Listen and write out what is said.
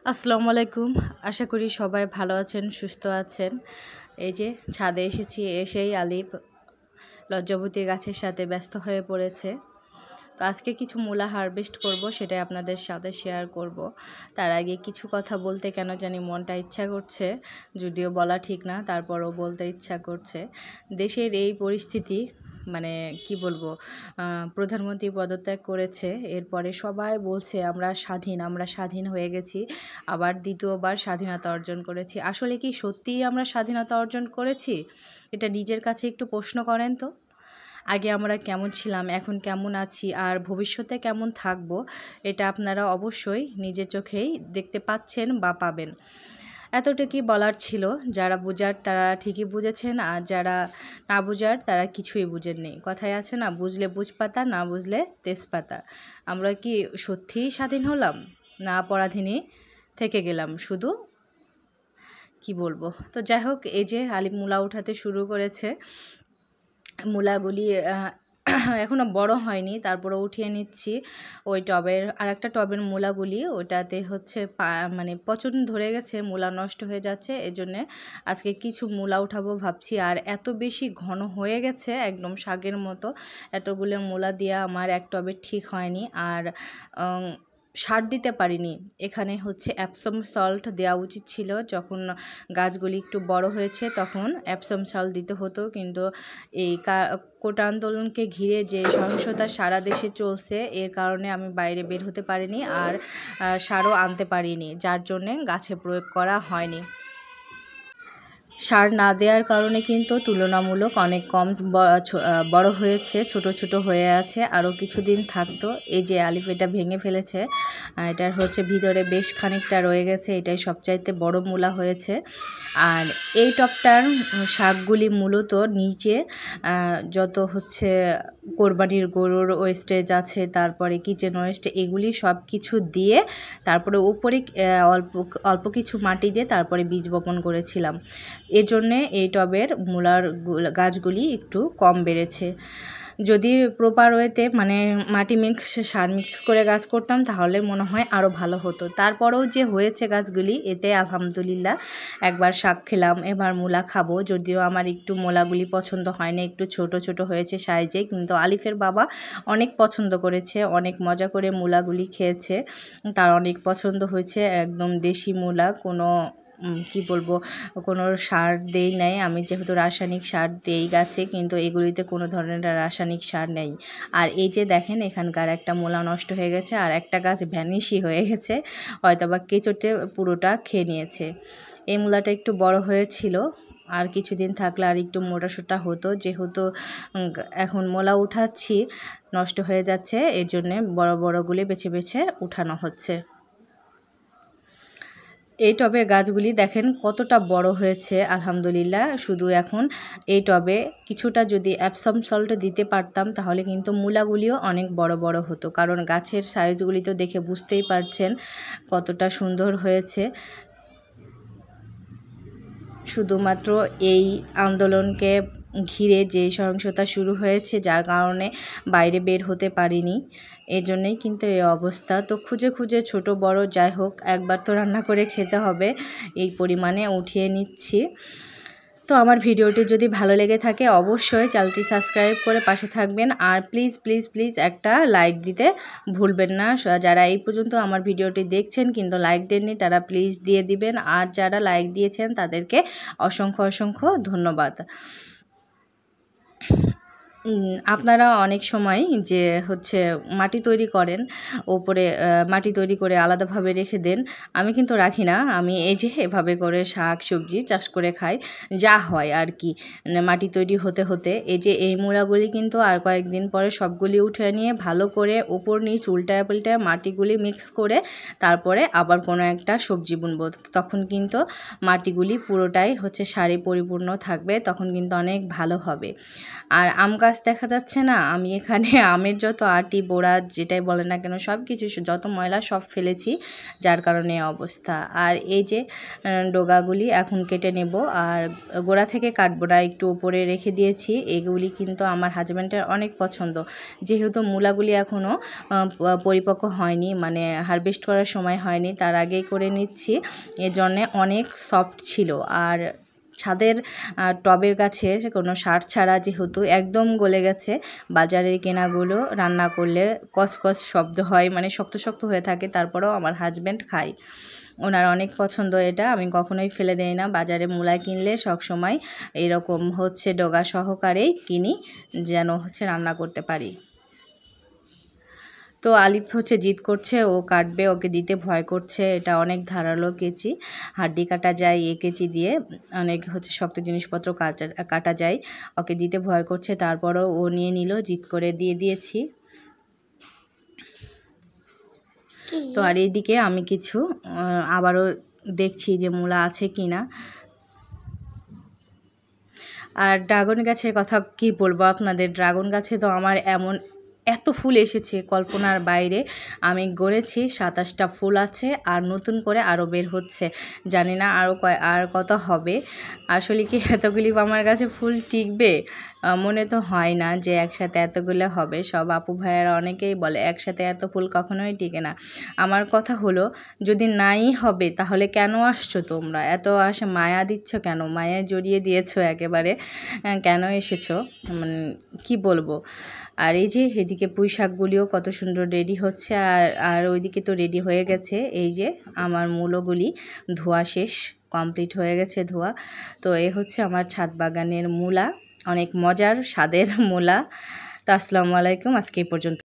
আসসালামু আলাইকুম। আশা করি সবাই ভালো আছেন, সুস্থ আছেন। এই যে ছাদে এসেছি, এসেই আলিফ লজ্জাবতী গাছের সাথে ব্যস্ত হয়ে পড়েছে। তো আজকে কিছু মূলা হারভেস্ট করব, সেটাই আপনাদের সাথে শেয়ার করব। তার আগে কিছু কথা বলতে কেন জানি মনটা ইচ্ছা করছে, যদিও বলা ঠিক না, তারপরও বলতে ইচ্ছা করছে। দেশের এই পরিস্থিতি, মানে কি বলবো, প্রধানমন্ত্রী পদত্যাগ করেছে, এরপরে সবাই বলছে আমরা স্বাধীন হয়ে গেছি, আবার দ্বিতীয়বার স্বাধীনতা অর্জন করেছি। আসলে কি সত্যিই আমরা স্বাধীনতা অর্জন করেছি? এটা নিজের কাছে একটু প্রশ্ন করেন তো। আগে আমরা কেমন ছিলাম, এখন কেমন আছি, আর ভবিষ্যতে কেমন থাকবো, এটা আপনারা অবশ্যই নিজের চোখেই দেখতে পাচ্ছেন বা পাবেন। এতটুকুই বলার ছিল। যারা বুঝার তারা ঠিকই বুঝেছেন, আর যারা না বুঝার তারা কিছুই বুঝেননি। কথায় আছে না, বুঝলে বুঝপাতা, না বুঝলে তেজপাতা। আমরা কি সত্যিই স্বাধীন হলাম, না পরাধীনই থেকে গেলাম শুধু? কি বলবো। তো যাই হোক, এই যে আলিফ মূলা উঠাতে শুরু করেছে। মূলাগুলি এখনও বড় হয়নি, তারপরে উঠিয়ে নিচ্ছি। ওই টবের আরেকটা টবের মূলাগুলি, ওটাতে হচ্ছে মানে পচন ধরে গেছে, মূলা নষ্ট হয়ে যাচ্ছে। এজন্যে আজকে কিছু মূলা উঠাবো ভাবছি। আর এত বেশি ঘন হয়ে গেছে, একদম শাকের মতো। এতগুলো মূলা দিয়ে আমার এক টবে ঠিক হয়নি। আর সার দিতে পারিনি। এখানে হচ্ছে অ্যাপসম সল্ট দেওয়া উচিত ছিল। যখন গাছগুলি একটু বড় হয়েছে তখন অ্যাপসম সল্ট দিতে হতো, কিন্তু এই কোটা আন্দোলনকে ঘিরে যে সহিংসতা সারা দেশে চলছে, এর কারণে আমি বাইরে বের হতে পারিনি, আর সারও আনতে পারিনি, যার জন্যে গাছে প্রয়োগ করা হয়নি। সার না দেওয়ার কারণে কিন্তু তুলনামূলক অনেক কম বড় হয়েছে, ছোট ছোট হয়ে আছে। আরও কিছুদিন থাকতো। এই যে আলিফ এটা ভেঙে ফেলেছে, এটার হচ্ছে ভিতরে বেশ খানিকটা রয়ে গেছে, এটাই সবচাইতে বড় মূলা হয়েছে। আর এই টবটার শাকগুলি মূলত নিচে যত হচ্ছে কোরবানির গরুর ওয়েস্টেজ আছে, তারপরে কিচেন ওয়েস্ট, এগুলি সব কিছু দিয়ে তারপরে উপরে অল্প কিছু মাটি দিয়ে তারপরে বীজ বপন করেছিলাম। এর জন্যে এই টবের মূলার গাছগুলি একটু কম বেড়েছে। যদি প্রপার ওয়েতে মানে মাটি মিক্স, সার মিক্স করে গাছ করতাম, তাহলে মনে হয় আরও ভালো হতো। তারপরেও যে হয়েছে গাছগুলি, এতে আলহামদুলিল্লাহ। একবার শাক খেলাম, এবার মূলা খাবো। যদিও আমার একটু মূলাগুলি পছন্দ হয় না, একটু ছোট ছোট হয়েছে সাইজে, কিন্তু আলিফের বাবা অনেক পছন্দ করেছে, অনেক মজা করে মূলাগুলি খেয়েছে, তার অনেক পছন্দ হয়েছে। একদম দেশি মূলা, কোনো কি বলবো, কোনো সার দেই নাই আমি, যেহেতু রাসায়নিক সার দেই গাছে, কিন্তু এগুলিতে কোনো ধরনের রাসায়নিক সার নেই। আর এই যে দেখেন, এখানকার একটা মূলা নষ্ট হয়ে গেছে, আর একটা গাছ ভ্যানিশই হয়ে গেছে, হয়তো বা কেঁচোটে পুরোটা খেয়ে নিয়েছে। এই মূলাটা একটু বড় হয়েছিল, আর কিছুদিন থাকলে আর একটু মোটাসোটা হতো, যেহেতু এখন মূলা উঠাচ্ছি, নষ্ট হয়ে যাচ্ছে, এর জন্যে বড় বড়গুলি বেছে বেছে উঠানো হচ্ছে। এই টবের গাছগুলি দেখেন কতটা বড় হয়েছে, আলহামদুলিল্লাহ। শুধু এখন এই টবে কিছুটা যদি অ্যাপসম সল্ট দিতে পারতাম, তাহলে কিন্তু মূলাগুলিও অনেক বড় বড় হতো, কারণ গাছের সাইজগুলি তো দেখে বুঝতেই পারছেন কতটা সুন্দর হয়েছে। শুধুমাত্র এই আন্দোলনকে ঘিরে যে সহিংসতা শুরু হয়েছে, যার কারণে বাইরে বের হতে পারিনি, এই জন্যেই কিন্তু এই অবস্থা। তো খুঁজে খুঁজে ছোট বড় যাই হোক, একবার তো রান্না করে খেতে হবে, এই পরিমাণে উঠিয়ে নিচ্ছি। তো আমার ভিডিওটি যদি ভালো লেগে থাকে, অবশ্যই চ্যানেলটি সাবস্ক্রাইব করে পাশে থাকবেন, আর প্লিজ প্লিজ প্লিজ একটা লাইক দিতে ভুলবেন না। যারা এই পর্যন্ত আমার ভিডিওটি দেখছেন কিন্তু লাইক দেননি, তারা প্লিজ দিয়ে দিবেন, আর যারা লাইক দিয়েছেন তাদেরকে অসংখ্য অসংখ্য ধন্যবাদ। আপনারা অনেক সময় যে হচ্ছে মাটি তৈরি করেন, ওপরে মাটি তৈরি করে আলাদাভাবে রেখে দেন, আমি কিন্তু রাখি না। আমি এই যে এভাবে করে শাক সবজি চাষ করে খাই, যা হয় আর কি। মাটি তৈরি হতে হতে এই যে এই মূলাগুলি কিন্তু আর কয়েকদিন পরে সবগুলি উঠে নিয়ে ভালো করে ওপর নিচ উল্টায় পাল্টায় মাটিগুলি মিক্স করে তারপরে আবার কোনো একটা সবজি বুনবো। তখন কিন্তু মাটিগুলি পুরোটাই হচ্ছে সারে পরিপূর্ণ থাকবে, তখন কিন্তু অনেক ভালো হবে। আর আম গাছ গাছ দেখা যাচ্ছে না, আমি এখানে আমের যত আটি বোড়া যেটাই বলে না কেন সব কিছু যত ময়লা সব ফেলেছি, যার কারণে অবস্থা। আর এই যে ডোগাগুলি এখন কেটে নেব, আর গোড়া থেকে কাটবো না, একটু উপরে রেখে দিয়েছি। এগুলি কিন্তু আমার হাজব্যান্ডের অনেক পছন্দ, যেহেতু মূলাগুলি এখনও পরিপক্ক হয়নি, মানে হারভেস্ট করার সময় হয়নি, তার আগেই করে নিচ্ছি, এজন্যে অনেক সফট ছিল। আর ছাদের টবের গাছের কোনো সার ছাড়া যেহেতু একদম গলে গেছে, বাজারের কেনাগুলো রান্না করলে কসকস শব্দ হয়, মানে শক্ত শক্ত হয়ে থাকে, তারপরেও আমার হাজব্যান্ড খায়, ওনার অনেক পছন্দ এটা, আমি কখনোই ফেলে দেই না। বাজারে মূলা কিনলে সবসময় এরকম হচ্ছে ডগা সহকারেই কিনি, যেন হচ্ছে রান্না করতে পারি। তো আলিফ হচ্ছে জিদ করছে, ও কাটবে, ওকে দিতে ভয় করছে, এটা অনেক ধারালো কেচি, হাড্ডি কাটা যায় এই কেচি দিয়ে, অনেক হচ্ছে শক্ত জিনিসপত্র কাটা যায়, ওকে দিতে ভয় করছে, তারপরও ও নিয়ে নিল, জিদ করে দিয়ে দিয়েছি। তো আর এইদিকে আমি কিছু আবারও দেখছি যে মূলা আছে কি না। আর ড্রাগন গাছের কথা কি বলবো আপনাদের, ড্রাগন গাছে তো আমার এত ফুল এসেছে কল্পনার বাইরে। আমি গড়েছি 27টা ফুল আছে, আর নতুন করে আরও বের হচ্ছে, জানি না আর কত হবে। আসলে কি এতগুলি আমার কাছে ফুল টিকবে? মনে তো হয় না যে একসাথে এতগুলো হবে। সব আপু ভাইয়ারা অনেকেই বলে একসাথে এত ফুল কখনোই টিকে না। আমার কথা হলো, যদি নাই হবে তাহলে কেন আসছো তোমরা? এত মায়া দিচ্ছ কেন? মায়ায় জড়িয়ে দিয়েছো একেবারে, কেন এসেছো? মানে কি বলবো। আর এই যে এদিকে পুঁই শাকগুলিও কত সুন্দর রেডি হচ্ছে, আর ওইদিকে তো রেডি হয়ে গেছে। এই যে আমার মূলোগুলি ধোয়া শেষ, কমপ্লিট হয়ে গেছে ধোয়া। তো এ হচ্ছে আমার ছাদ বাগানের মূলা, অনেক মজার স্বাদের মূলা। তো আসসালামু আলাইকুম, আজকে এই পর্যন্ত।